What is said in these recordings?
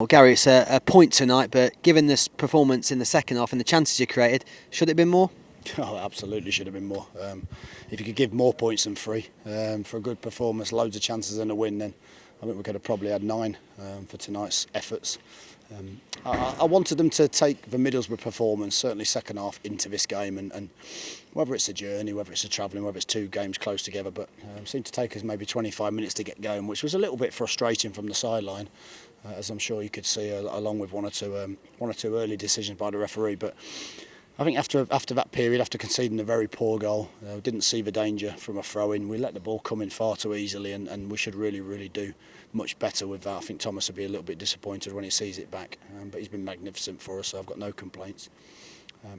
Well, Gary, it's a point tonight, but given this performance in the second half and the chances you created, should it have been more? Oh, absolutely should have been more. If you could give more points than 3 for a good performance, loads of chances and a win, then I think we could have probably had 9 for tonight's efforts. I wanted them to take the Middlesbrough performance, certainly second half, into this game, and whether it's a journey, whether it's a travelling, whether it's 2 games close together, but seemed to take us maybe 25 minutes to get going, which was a little bit frustrating from the sideline, as I'm sure you could see, along with one or two early decisions by the referee. But I think after that period, after conceding a very poor goal, we didn't see the danger from a throw-in. We let the ball come in far too easily, and we should really do much better with that. I think Thomas will be a little bit disappointed when he sees it back, but he's been magnificent for us, so I've got no complaints.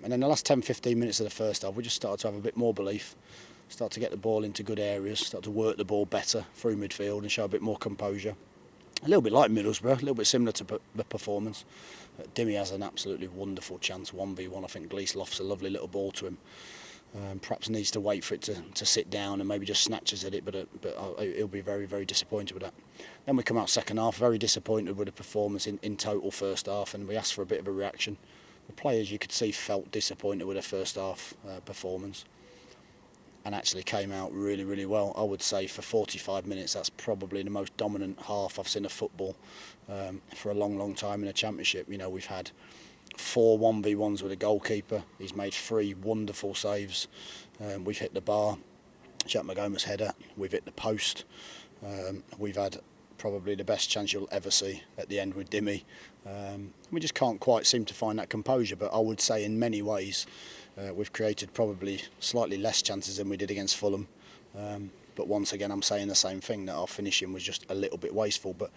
And then the last 10-15 minutes of the first half, we just started to have a bit more belief, start to get the ball into good areas, start to work the ball better through midfield and show a bit more composure. A little bit like Middlesbrough, a little bit similar to the performance. Dimmy has an absolutely wonderful chance, 1v1. I think Glees lofts a lovely little ball to him. Perhaps needs to wait for it to sit down and maybe just snatches at it, but he'll be very disappointed with that. Then we come out second half, very disappointed with the performance in total first half, and we asked for a bit of a reaction. The players, you could see, felt disappointed with their first half performance, and actually came out really well. I would say for 45 minutes, that's probably the most dominant half I've seen of football for a long time in a championship. You know, we've had 4 1v1s with a goalkeeper. He's made 3 wonderful saves. We've hit the bar, Jack Magoma's header. We've hit the post. We've had probably the best chance you'll ever see at the end with Dimmy. We just can't quite seem to find that composure, but I would say in many ways we've created probably slightly less chances than we did against Fulham. But once again, I'm saying the same thing, that our finishing was just a little bit wasteful. But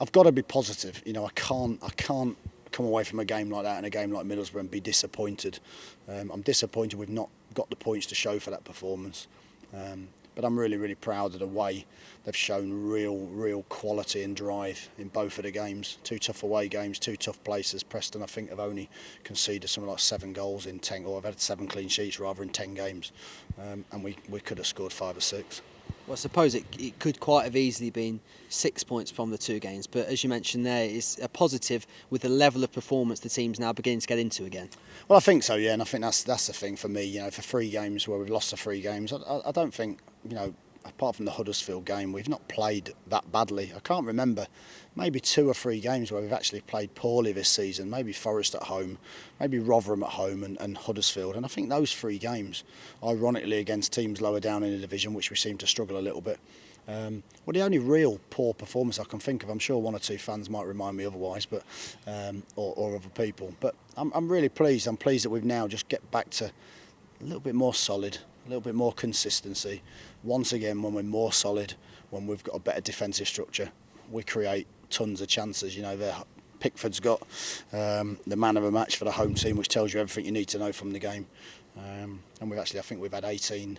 I've got to be positive. You know, I can't come away from a game like that and a game like Middlesbrough and be disappointed. I'm disappointed we've not got the points to show for that performance. But I'm really proud of the way they've shown real quality and drive in both of the games. 2 tough away games, 2 tough places. Preston, I think, have only conceded something like 7 goals in 10, or have had 7 clean sheets rather in 10 games. And we could have scored 5 or 6. Well, I suppose it could quite have easily been 6 points from the 2 games, but as you mentioned there, it's a positive with the level of performance the team's now beginning to get into again. Well, I think so, yeah, and I think that's the thing for me. You know, for 3 games where we've lost the 3 games, I don't think, you know, apart from the Huddersfield game, we've not played that badly. I can't remember maybe 2 or 3 games where we've actually played poorly this season. Maybe Forest at home, maybe Rotherham at home, and Huddersfield. And I think those 3 games, ironically against teams lower down in the division, which we seem to struggle a little bit. Well, the only real poor performance I can think of, I'm sure 1 or 2 fans might remind me otherwise, but or other people. But I'm really pleased. I'm pleased that we've now just get back to a little bit more solid, a little bit more consistency. Once again, when we're more solid, when we've got a better defensive structure, we create tons of chances. You know, Pickford's got the man of the match for the home team, which tells you everything you need to know from the game. And I think we've had 18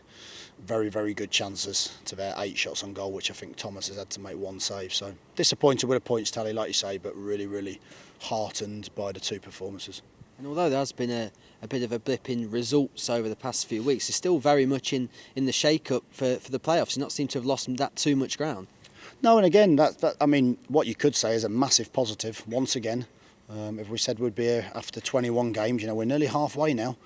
very good chances to their 8 shots on goal, which I think Thomas has had to make 1 save. So disappointed with a points tally, like you say, but really heartened by the 2 performances. And although there has been a bit of a blip in results over the past few weeks, it's still very much in the shake-up for the playoffs. You not seem to have lost that too much ground. No, and again, I mean, what you could say is a massive positive. Once again, if we said we'd be here after 21 games, you know, we're nearly halfway now,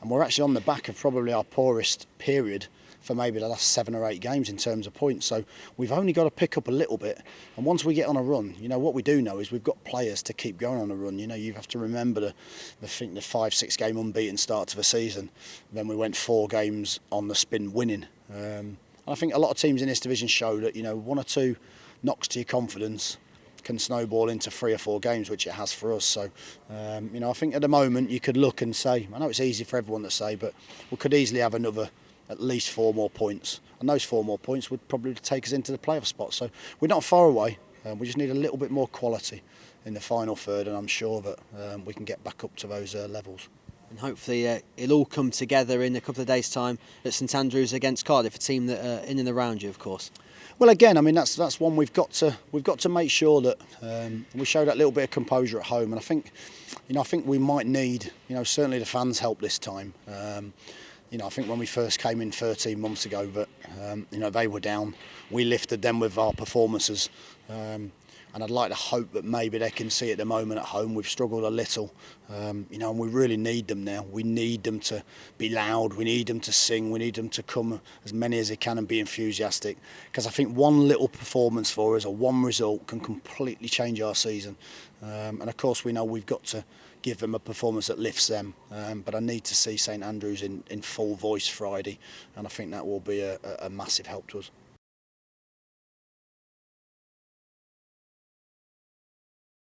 and we're actually on the back of probably our poorest period for maybe the last 7 or 8 games in terms of points. So we've only got to pick up a little bit, and once we get on a run, you know, what we do know is we've got players to keep going on a run. You know, you have to remember the 5-6 game unbeaten start to the season. Then we went 4 games on the spin winning. I think a lot of teams in this division show that, you know, 1 or 2 knocks to your confidence can snowball into 3 or 4 games, which it has for us. So, you know, I think at the moment you could look and say, I know it's easy for everyone to say, but we could easily have another at least 4 more points. And those 4 more points would probably take us into the playoff spot. So we're not far away. We just need a little bit more quality in the final third, and I'm sure that we can get back up to those levels. And hopefully it'll all come together in a couple of days' time at St Andrews against Cardiff, a team that are in and around you, of course. Well, again, I mean that's one we've got to make sure that we show that little bit of composure at home, and I think we might need, you know, certainly the fans' help this time. You know, I think when we first came in 13 months ago, that you know, they were down. We lifted them with our performances. and I'd like to hope that maybe they can see at the moment at home we've struggled a little, and we really need them now. We need them to be loud, we need them to sing, we need them to come as many as they can and be enthusiastic, because I think one little performance for us or one result can completely change our season, and of course we know we've got to give them a performance that lifts them, but I need to see St Andrews in full voice Friday, and I think that will be a massive help to us.